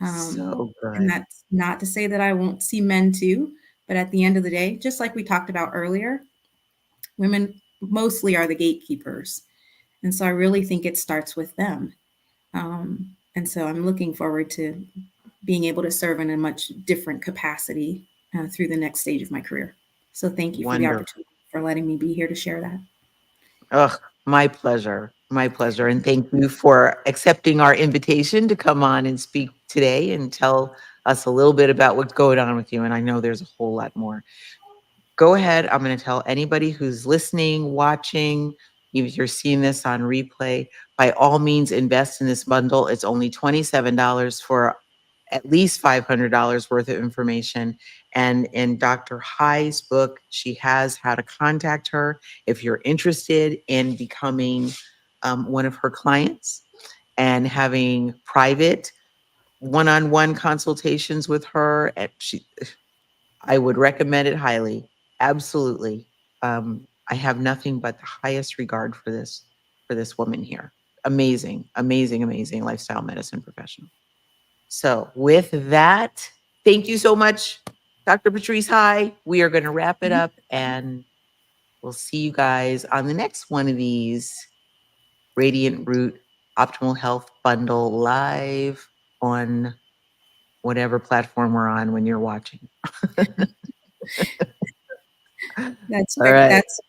Um, So and good. that's not to say that I won't see men too, but at the end of the day, just like we talked about earlier, women mostly are the gatekeepers. And so I really think it starts with them. And so I'm looking forward to being able to serve in a much different capacity through the next stage of my career. So thank you for the Wonderful. opportunity for letting me be here to share that. Ugh, my pleasure. My pleasure. And thank you for accepting our invitation to come on and speak today and tell us a little bit about what's going on with you. And I know there's a whole lot more. Go ahead. I'm going to tell anybody who's listening, watching, if you're seeing this on replay, by all means, invest in this bundle. It's only $27 for at least $500 worth of information. And in Dr. Hai's book, she has how to contact her if you're interested in becoming one of her clients and having private one-on-one consultations with her. And I would recommend it highly. Absolutely. I have nothing but the highest regard for this woman here. Amazing, amazing, amazing lifestyle medicine professional. So with that, thank you so much, Dr. Patrice High. We are going to wrap it up and we'll see you guys on the next one of these Radiant Root Optimal Health Bundle live on whatever platform we're on when you're watching. That's All right. right. That's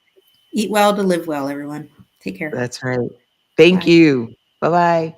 eat well to live well, everyone. Take care. That's right. Thank Bye. you. Bye bye.